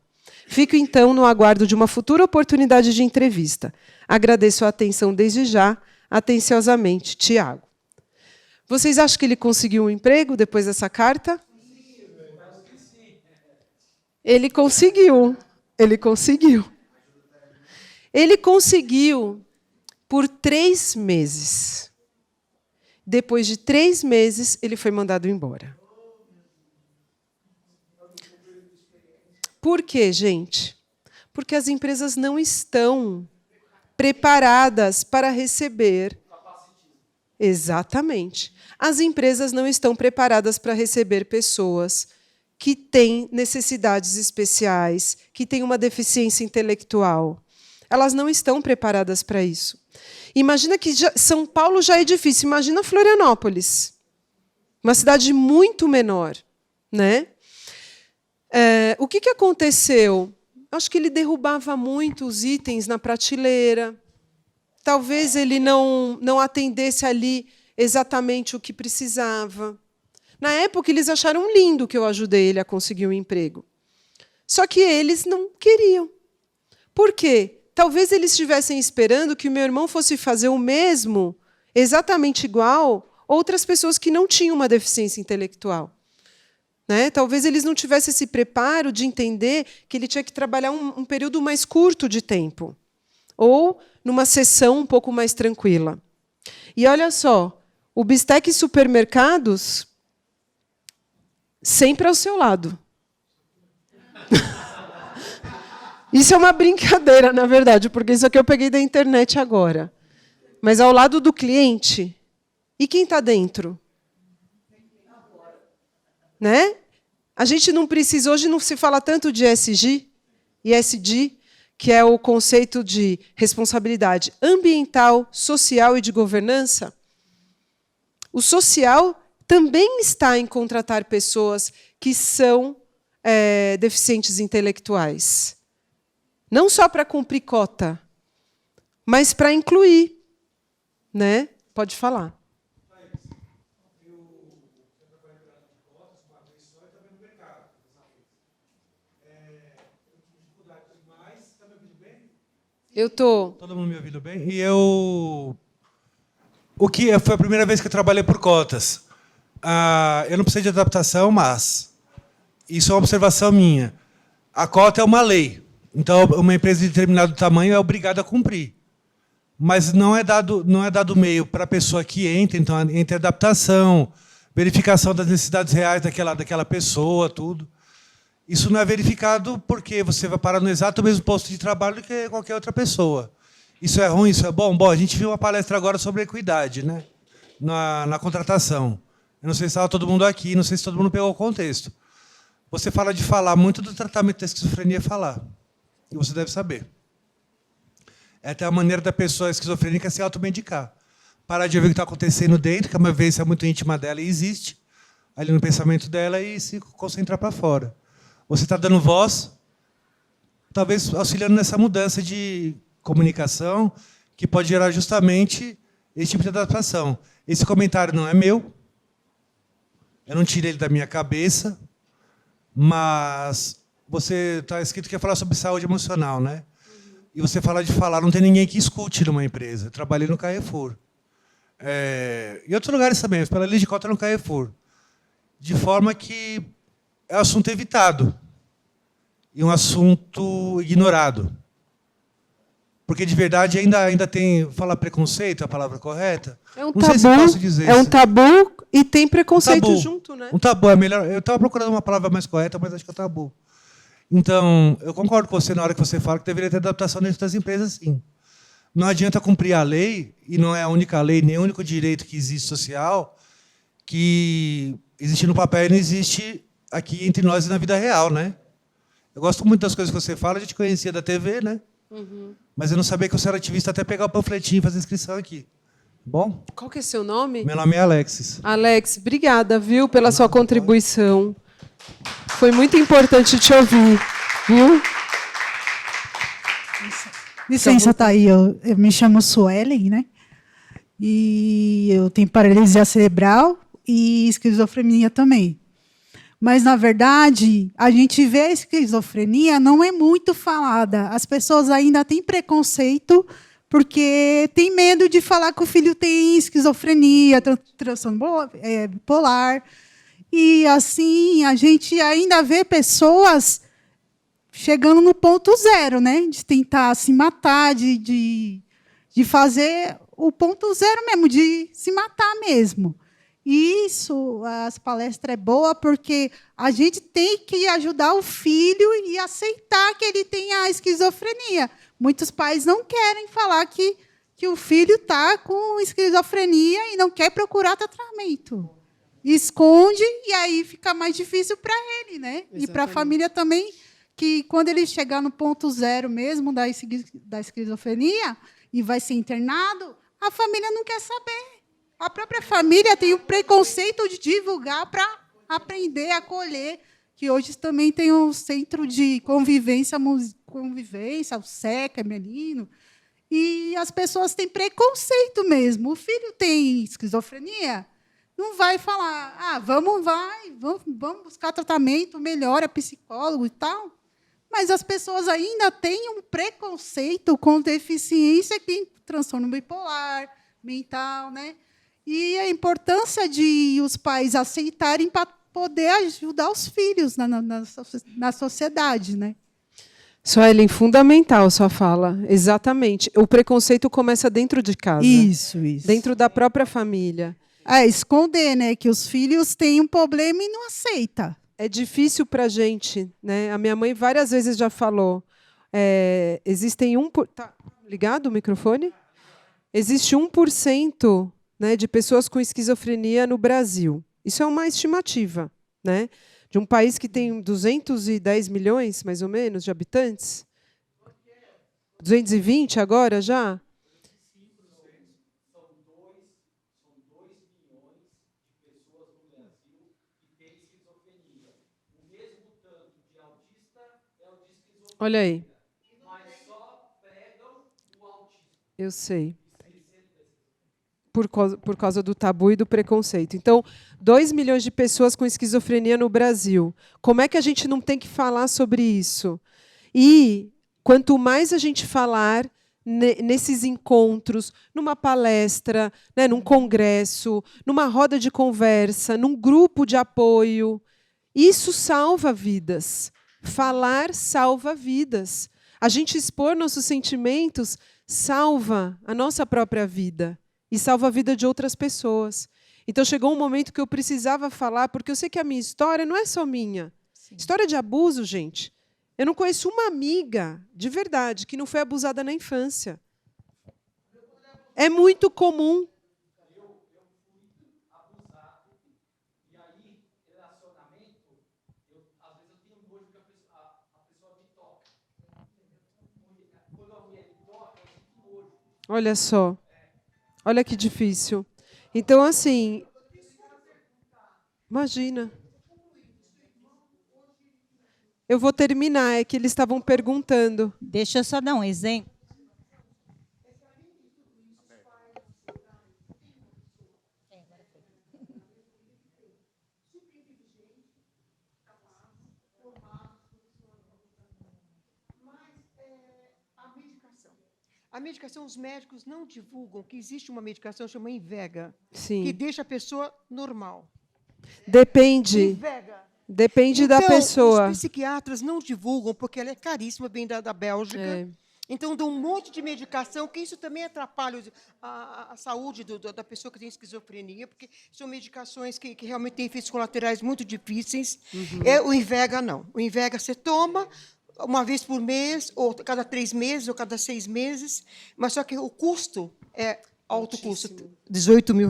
Fico, então, no aguardo de uma futura oportunidade de entrevista. Agradeço a atenção desde já. Atenciosamente, Tiago. Vocês acham que ele conseguiu um emprego depois dessa carta? Ele conseguiu. Ele conseguiu. Ele conseguiu por 3 meses. Depois de 3 meses, ele foi mandado embora. Por quê, gente? Porque as empresas não estão preparadas para receber. Exatamente. As empresas não estão preparadas para receber pessoas que têm necessidades especiais, que têm uma deficiência intelectual. Elas não estão preparadas para isso. Imagina que São Paulo já é difícil, imagina Florianópolis, uma cidade muito menor, né? O que aconteceu? Acho que ele derrubava muito os itens na prateleira. Talvez ele não atendesse ali exatamente o que precisava. Na época, eles acharam lindo que eu ajudei ele a conseguir um emprego. Só que eles não queriam. Por quê? Talvez eles estivessem esperando que o meu irmão fosse fazer o mesmo, exatamente igual, outras pessoas que não tinham uma deficiência intelectual. Né? Talvez eles não tivessem esse preparo de entender que ele tinha que trabalhar um período mais curto de tempo. Ou numa sessão um pouco mais tranquila. E olha só, o Bistec Supermercados sempre ao seu lado. Isso é uma brincadeira, na verdade, porque isso aqui eu peguei da internet agora. Mas ao lado do cliente. E quem está dentro? Né? A gente não precisa, hoje não se fala tanto de ESG, que é o conceito de responsabilidade ambiental, social e de governança. O social também está em contratar pessoas que são deficientes intelectuais. Não só para cumprir cota, mas para incluir. Né? Pode falar. Eu tô. Todo mundo me ouvindo bem? E eu... foi a primeira vez que eu trabalhei por cotas. Eu não precisei de adaptação, mas... Isso é uma observação minha. A cota é uma lei. Então, uma empresa de determinado tamanho é obrigada a cumprir. mas não é dado meio para a pessoa que entra, então entre adaptação, verificação das necessidades reais daquela pessoa, tudo. Isso não é verificado porque você vai parar no exato mesmo posto de trabalho que qualquer outra pessoa. Isso é ruim, isso é bom? Bom, a gente viu uma palestra agora sobre equidade, né? Na contratação. Eu não sei se estava todo mundo aqui, não sei se todo mundo pegou o contexto. Você fala de falar muito do tratamento da esquizofrenia é falar. E você deve saber. É até a maneira da pessoa esquizofrênica se automedicar. Parar de ver o que está acontecendo dentro, que é uma vivência muito íntima dela e existe, ali no pensamento dela, e se concentrar para fora. Você está dando voz, talvez auxiliando nessa mudança de comunicação, que pode gerar justamente esse tipo de adaptação. Esse comentário não é meu, eu não tirei ele da minha cabeça, mas você está escrito que ia falar sobre saúde emocional, né? E você fala de falar, não tem ninguém que escute numa empresa. Eu trabalhei no Carrefour. Em outros lugares também, pela lei de cota no Carrefour. De forma que é um assunto evitado e um assunto ignorado. Porque, de verdade, ainda tem... Falar preconceito é a palavra correta? É um não tabu, sei se posso dizer é um isso. tabu e tem preconceito tabu. junto, né? Um tabu é melhor. Eu estava procurando uma palavra mais correta, mas acho que é tabu. Então, eu concordo com você na hora que você fala que deveria ter adaptação dentro das empresas, sim. Não adianta cumprir a lei, e não é a única lei, nem o único direito que existe social, que existe no papel e não existe aqui entre nós e na vida real, né? Eu gosto muito das coisas que você fala, a gente conhecia da TV, né? Uhum. Mas eu não sabia que você era ativista até pegar o panfletinho e fazer inscrição aqui. Bom? Qual que é seu nome? Meu nome é Alexis. Alex, obrigada, viu, pela sua contribuição. Foi muito importante te ouvir, viu? Licença, tá aí. Eu me chamo Suelen, né? E eu tenho paralisia cerebral e esquizofrenia também. Mas, na verdade, a gente vê a esquizofrenia não é muito falada. As pessoas ainda têm preconceito porque tem medo de falar que o filho tem esquizofrenia, transtorno bipolar. E, assim, a gente ainda vê pessoas chegando no ponto zero, né? De tentar se matar, de fazer o ponto zero mesmo, de se matar mesmo. E isso, as palestras é boa porque a gente tem que ajudar o filho e aceitar que ele tem a esquizofrenia. Muitos pais não querem falar que o filho está com esquizofrenia e não quer procurar tratamento. Esconde e aí fica mais difícil para ele, né? Exatamente. E para a família também, que quando ele chegar no ponto zero mesmo da esquizofrenia e vai ser internado, a família não quer saber. A própria família tem o preconceito de divulgar para aprender a acolher, que hoje também tem um centro de convivência, o SECA, Menino, e as pessoas têm preconceito mesmo. O filho tem esquizofrenia, não vai falar, vamos buscar tratamento, melhora psicólogo e tal. Mas as pessoas ainda têm um preconceito com deficiência, que tem transtorno bipolar, mental, né? E a importância de os pais aceitarem para poder ajudar os filhos na sociedade, né? Suelen, fundamental sua fala. Exatamente. O preconceito começa dentro de casa. Isso. Dentro da própria família. Esconder, né? Que os filhos têm um problema e não aceita. É difícil para a gente, né? A minha mãe várias vezes já falou. Existem Tá ligado o microfone? Existe 1%, né, de pessoas com esquizofrenia no Brasil. Isso é uma estimativa, né, de um país que tem 210 milhões, mais ou menos, de habitantes. 220 agora já? São 2 milhões de pessoas no Brasil que têm esquizofrenia. O mesmo tanto de autista é o de esquizofrenia. Olha aí. Mas só pregam o autismo. Eu sei. Por causa do tabu e do preconceito. Então, 2 milhões de pessoas com esquizofrenia no Brasil. Como é que a gente não tem que falar sobre isso? E, quanto mais a gente falar nesses encontros, numa palestra, né, num congresso, numa roda de conversa, num grupo de apoio, isso salva vidas. Falar salva vidas. A gente expor nossos sentimentos salva a nossa própria vida e salva a vida de outras pessoas. Então chegou um momento que eu precisava falar, porque eu sei que a minha história não é só minha. Sim. História de abuso, gente. Eu não conheço uma amiga, de verdade, que não foi abusada na infância. É muito comum. Olha só. Olha que difícil. Então, assim... Imagina. Eu vou terminar, é que eles estavam perguntando. Deixa eu só dar um exemplo. A medicação, os médicos não divulgam que existe uma medicação chamada Invega, Sim. que deixa a pessoa normal. Depende. Invega. Depende então, da pessoa. Os psiquiatras não divulgam, porque ela é caríssima, vem da Bélgica. É. Então, dão um monte de medicação, que isso também atrapalha a saúde da pessoa que tem esquizofrenia, porque são medicações que realmente têm efeitos colaterais muito difíceis. Uhum. O Invega, não. O Invega você toma uma vez por mês, ou cada 3 meses, ou cada 6 meses, mas só que o custo é alto custo, R$18 mil.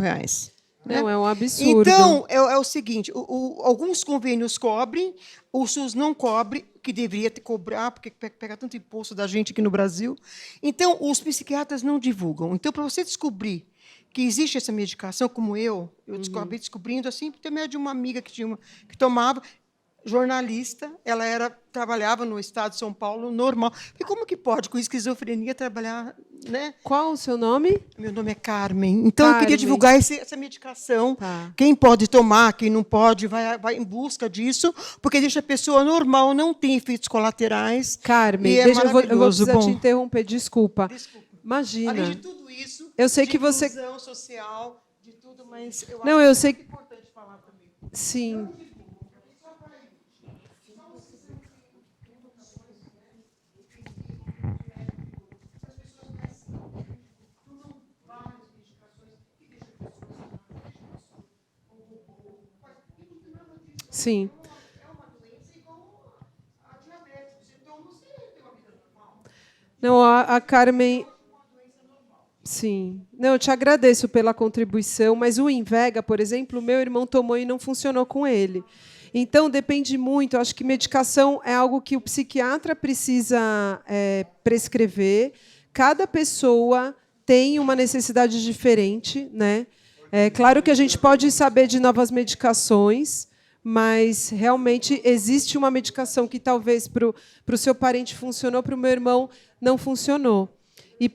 Não, é um absurdo. Então, é o seguinte, alguns convênios cobrem, o SUS não cobre, que deveria cobrar, porque pega tanto imposto da gente aqui no Brasil. Então, os psiquiatras não divulgam. Então, para você descobrir que existe essa medicação, como eu acabei descobrindo assim, por intermédio de uma amiga que tomava, jornalista, ela trabalhava no estado de São Paulo, normal. E como que pode, com esquizofrenia, trabalhar, né? Qual o seu nome? Meu nome é Carmen. Então, Carmen. eu queria divulgar essa medicação. Tá. Quem pode tomar, quem não pode, vai em busca disso, porque deixa a pessoa normal, não tem efeitos colaterais. Carmen, eu vou precisar te interromper, desculpa. Imagina. Além de tudo isso, eu sei de que você... inclusão social, de tudo, mas eu sei que... é importante falar também. Sim. Sim. Não, a Carmen... Sim. Não, eu te agradeço pela contribuição, mas o Invega, por exemplo, o meu irmão tomou e não funcionou com ele. Então, depende muito. Acho que medicação é algo que o psiquiatra precisa prescrever. Cada pessoa tem uma necessidade diferente, né? É claro que a gente pode saber de novas medicações, mas realmente existe uma medicação que talvez para o seu parente funcionou, para o meu irmão não funcionou. E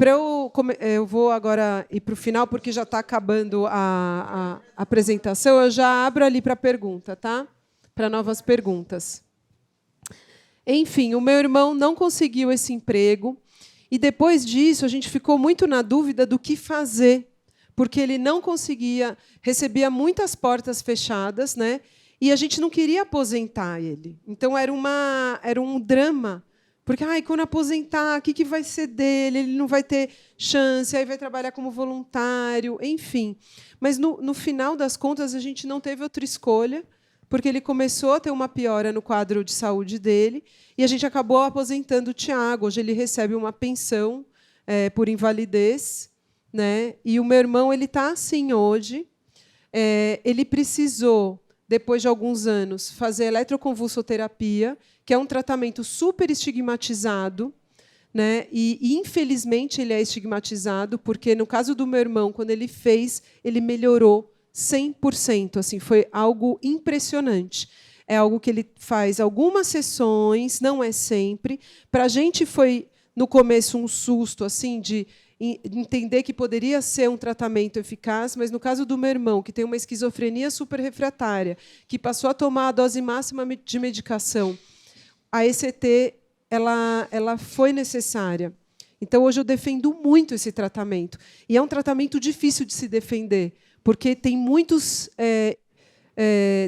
eu vou agora ir para o final, porque já está acabando a apresentação, eu já abro ali para pergunta, tá? Para novas perguntas. Enfim, o meu irmão não conseguiu esse emprego, e depois disso a gente ficou muito na dúvida do que fazer, porque ele não conseguia, recebia muitas portas fechadas, né? E a gente não queria aposentar ele. Então, era um drama. Porque, quando aposentar, o que vai ser dele? Ele não vai ter chance, aí vai trabalhar como voluntário, enfim. Mas, no final das contas, a gente não teve outra escolha, porque ele começou a ter uma piora no quadro de saúde dele, e a gente acabou aposentando o Tiago. Hoje ele recebe uma pensão por invalidez, né? E o meu irmão está assim hoje. Ele precisou, depois de alguns anos, fazer eletroconvulsoterapia, que é um tratamento super estigmatizado, né? E, infelizmente, ele é estigmatizado, porque, no caso do meu irmão, quando ele fez, ele melhorou 100%. Assim, foi algo impressionante. É algo que ele faz algumas sessões, não é sempre. Para a gente foi, no começo, um susto assim, de entender que poderia ser um tratamento eficaz, mas, no caso do meu irmão, que tem uma esquizofrenia super refratária, que passou a tomar a dose máxima de medicação, a ECT ela foi necessária. Então, hoje eu defendo muito esse tratamento. E é um tratamento difícil de se defender, porque tem muitos...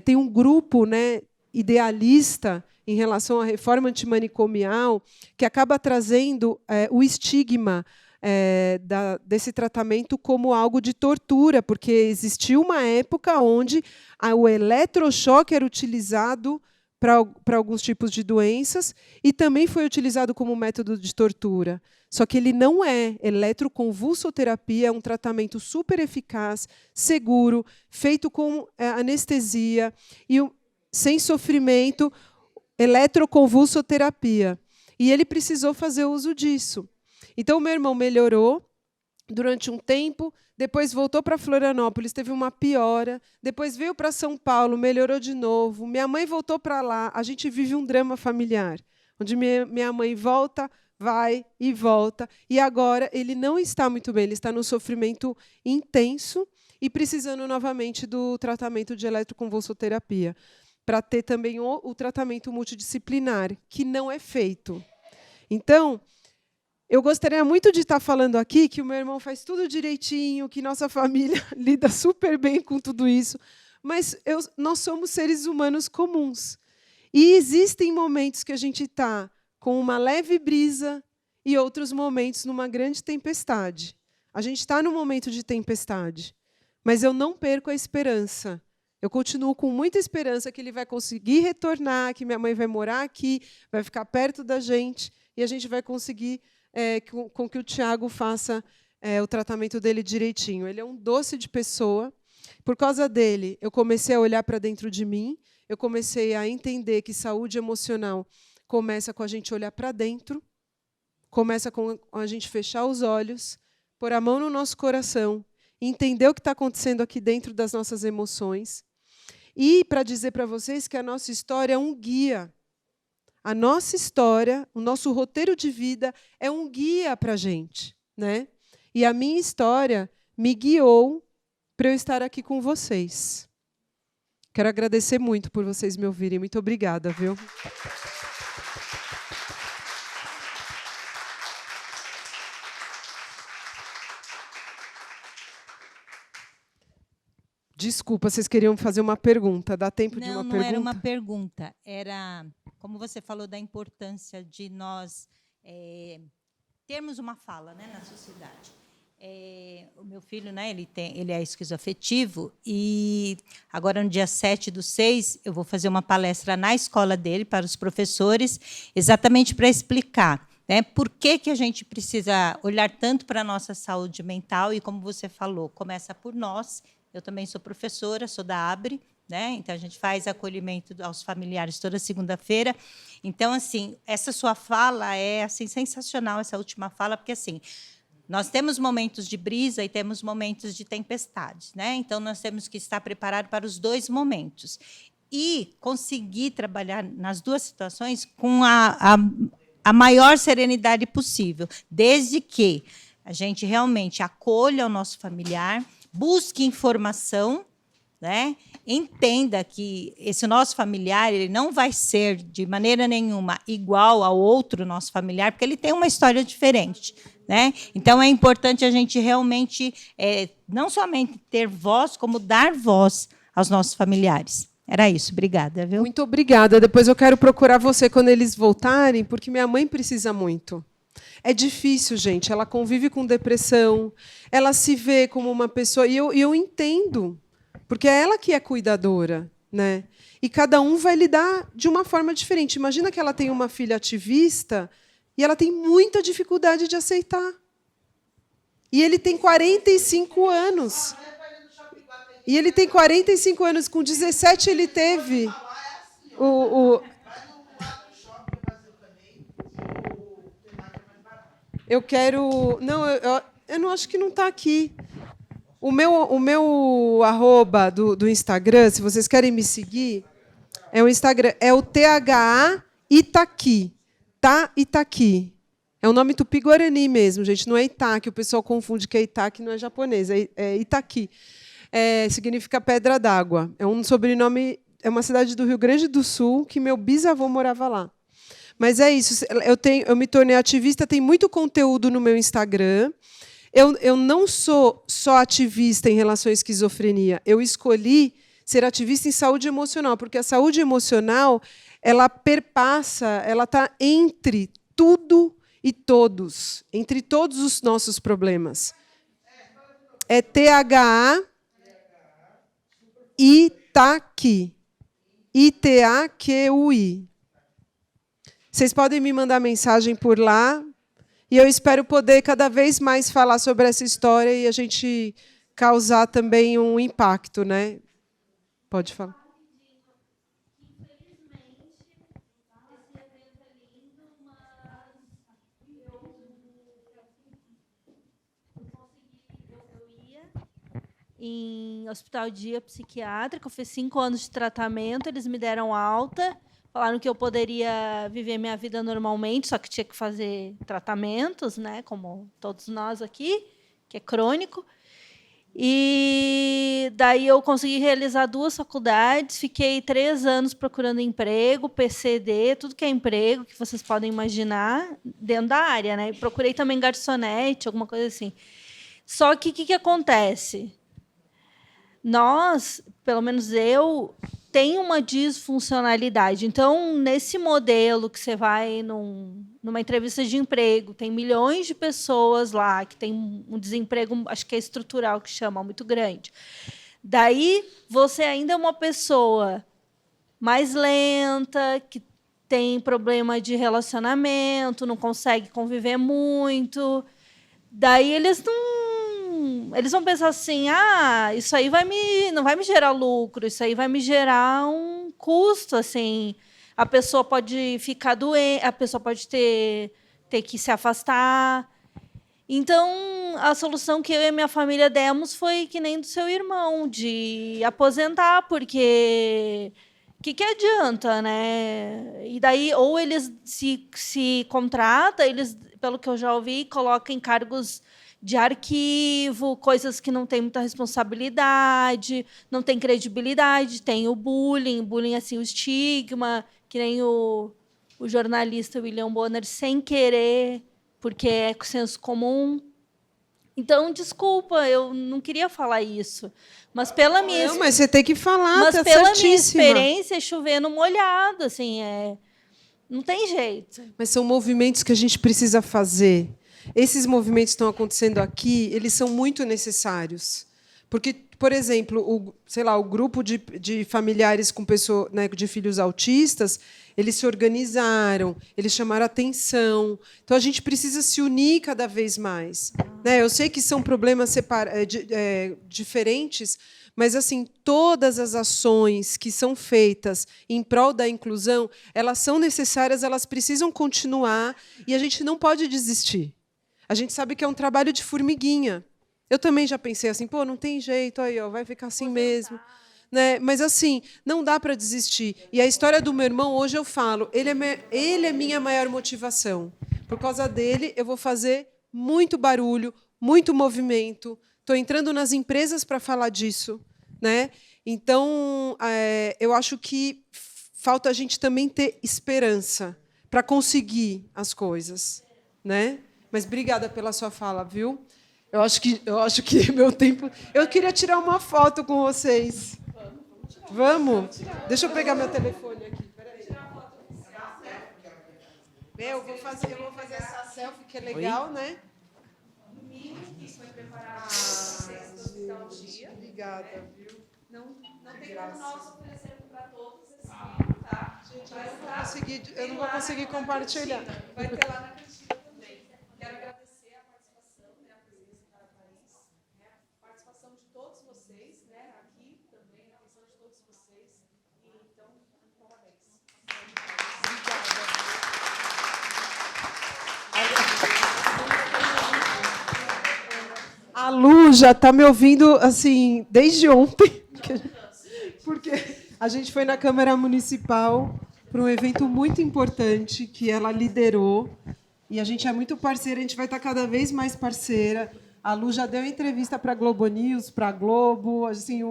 tem um grupo, né, idealista em relação à reforma antimanicomial que acaba trazendo o estigma desse tratamento como algo de tortura, porque existiu uma época onde o eletrochoque era utilizado para alguns tipos de doenças e também foi utilizado como método de tortura. Só que ele não é. Eletroconvulsoterapia é um tratamento super eficaz, seguro, feito com anestesia e sem sofrimento, eletroconvulsoterapia. E ele precisou fazer uso disso. Então, meu irmão melhorou durante um tempo, depois voltou para Florianópolis, teve uma piora, depois veio para São Paulo, melhorou de novo, minha mãe voltou para lá, a gente vive um drama familiar, onde minha mãe volta, vai e volta, e agora ele não está muito bem, ele está num sofrimento intenso e precisando novamente do tratamento de eletroconvulsoterapia, para ter também o tratamento multidisciplinar, que não é feito. Então, eu gostaria muito de estar falando aqui que o meu irmão faz tudo direitinho, que nossa família lida super bem com tudo isso, mas nós somos seres humanos comuns. E existem momentos que a gente está com uma leve brisa e outros momentos numa grande tempestade. A gente está num momento de tempestade, mas eu não perco a esperança. Eu continuo com muita esperança que ele vai conseguir retornar, que minha mãe vai morar aqui, vai ficar perto da gente e a gente vai conseguir com que o Tiago faça o tratamento dele direitinho. Ele é um doce de pessoa. Por causa dele, eu comecei a olhar para dentro de mim, eu comecei a entender que saúde emocional começa com a gente olhar para dentro, começa com a gente fechar os olhos, pôr a mão no nosso coração, entender o que está acontecendo aqui dentro das nossas emoções. E para dizer para vocês que a nossa história é um guia. A nossa história, o nosso roteiro de vida é um guia para a gente, né? E a minha história me guiou para eu estar aqui com vocês. Quero agradecer muito por vocês me ouvirem. Muito obrigada, viu? Desculpa, vocês queriam fazer uma pergunta. Dá tempo de uma pergunta? Não, não era uma pergunta. Era, como você falou, da importância de nós termos uma fala, né, na sociedade. O meu filho, né, ele é esquizoafetivo e agora, no dia 7/6, eu vou fazer uma palestra na escola dele para os professores, exatamente para explicar, né, por que a gente precisa olhar tanto para a nossa saúde mental e, como você falou, começa por nós. Eu também sou professora, sou da ABRE, né? Então, a gente faz acolhimento aos familiares toda segunda-feira. Então, assim, essa sua fala é assim, sensacional, essa última fala, porque assim, nós temos momentos de brisa e temos momentos de tempestade, né? Então, nós temos que estar preparados para os dois momentos. E conseguir trabalhar nas duas situações com a maior serenidade possível, desde que a gente realmente acolha o nosso familiar, busque informação, né? Entenda que esse nosso familiar ele não vai ser, de maneira nenhuma, igual ao outro nosso familiar, porque ele tem uma história diferente, né? Então, é importante a gente realmente não somente ter voz, como dar voz aos nossos familiares. Era isso. Obrigada, viu? Muito obrigada. Depois eu quero procurar você quando eles voltarem, porque minha mãe precisa muito. É difícil, gente. Ela convive com depressão, ela se vê como uma pessoa... E eu entendo, porque é ela que é cuidadora, né? E cada um vai lidar de uma forma diferente. Imagina que ela tem uma filha ativista e ela tem muita dificuldade de aceitar. E ele tem 45 anos. E ele tem 45 anos. Com 17 ele teve Eu quero... Não, eu não acho que não está aqui. O meu arroba do Instagram, se vocês querem me seguir, é o Instagram, é o THA Itaqui. Tá Itaqui. É o nome tupi-guarani mesmo, gente. Não é Ita, que o pessoal confunde que é Ita, que não é japonês. É Itaqui. Significa pedra d'água. É um sobrenome... É uma cidade do Rio Grande do Sul, que meu bisavô morava lá. Mas é isso. Eu me tornei ativista, tem muito conteúdo no meu Instagram. Eu não sou só ativista em relação à esquizofrenia. Eu escolhi ser ativista em saúde emocional, porque a saúde emocional ela perpassa, ela está entre tudo e todos, entre todos os nossos problemas. É T-H-A-Itaqui. I-T-A-Q-U-I. Vocês podem me mandar mensagem por lá. E eu espero poder cada vez mais falar sobre essa história e a gente causar também um impacto, né? Pode falar. Em hospital de dia psiquiátrico, eu fiz 5 anos de tratamento, eles me deram alta, falaram que eu poderia viver minha vida normalmente, só que tinha que fazer tratamentos, né, como todos nós aqui, que é crônico. E daí eu consegui realizar 2 faculdades, fiquei 3 anos procurando emprego, PCD, tudo que é emprego que vocês podem imaginar dentro da área, né? Procurei também garçonete, alguma coisa assim. Só que o que acontece? Nós, pelo menos eu, tem uma disfuncionalidade. Então, nesse modelo que você vai numa entrevista de emprego, tem milhões de pessoas lá que tem um desemprego, acho que é estrutural, que chama, muito grande. Daí, você ainda é uma pessoa mais lenta, que tem problema de relacionamento, não consegue conviver muito. Daí, eles vão pensar assim, isso aí não vai me gerar lucro, isso aí vai me gerar um custo, assim. A pessoa pode ficar doente, a pessoa pode ter que se afastar. Então, a solução que eu e a minha família demos foi que nem do seu irmão, de aposentar, porque o que adianta, né? E daí, ou eles se contratam, eles, pelo que eu já ouvi, colocam em cargos de arquivo, coisas que não têm muita responsabilidade, não tem credibilidade, tem o bullying, assim, o estigma, que nem o jornalista William Bonner, sem querer, porque é senso comum. Então, desculpa, eu não queria falar isso. Mas pela minha Não, mas você tem que falar, mas tá pela minha certíssima. experiência, é chover no molhado, assim, não tem jeito. Mas são movimentos que a gente precisa fazer. Esses movimentos que estão acontecendo aqui, eles são muito necessários. Porque, por exemplo, o grupo de familiares com pessoa, né, de filhos autistas, eles se organizaram, eles chamaram atenção. Então, a gente precisa se unir cada vez mais. Né? Eu sei que são problemas diferentes, mas assim, todas as ações que são feitas em prol da inclusão, elas são necessárias, elas precisam continuar e a gente não pode desistir. A gente sabe que é um trabalho de formiguinha. Eu também já pensei assim, não tem jeito, aí, vai ficar assim mesmo. Né? Mas, assim, não dá para desistir. E a história do meu irmão, hoje eu falo, ele é minha maior motivação. Por causa dele, eu vou fazer muito barulho, muito movimento. Estou entrando nas empresas para falar disso. Né? Então, eu acho que falta a gente também ter esperança para conseguir as coisas. Né? Mas obrigada pela sua fala, viu? Eu acho que meu tempo... Eu queria tirar uma foto com vocês. Vamos? Deixa eu pegar meu telefone aqui. Peraí. Eu vou fazer essa selfie, que é legal, né? Obrigada, viu? Não tem como nós oferecermos para todos esse livro, tá? Gente, eu não vou conseguir compartilhar. Vai ter lá na cantina também. Quero agradecer a participação, né, a presença da Thaís, né, a participação de todos vocês, né, aqui também, a atenção de todos vocês. E, então, parabéns. Obrigada. A Lu já está me ouvindo assim desde ontem, porque a gente foi na Câmara Municipal para um evento muito importante que ela liderou. E a gente é muito parceira, a gente vai estar cada vez mais parceira. A Lu já deu entrevista para a Globo News, para a Globo. Assim,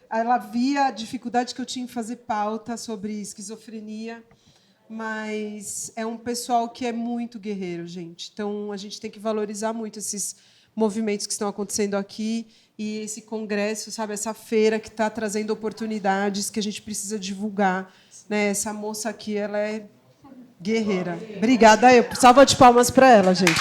ela via a dificuldade que eu tinha em fazer pauta sobre esquizofrenia, mas é um pessoal que é muito guerreiro, gente. Então, a gente tem que valorizar muito esses movimentos que estão acontecendo aqui e esse congresso, sabe, essa feira que está trazendo oportunidades que a gente precisa divulgar. Né? Essa moça aqui, ela é Guerreira. Obrigada. Salva de palmas para ela, gente.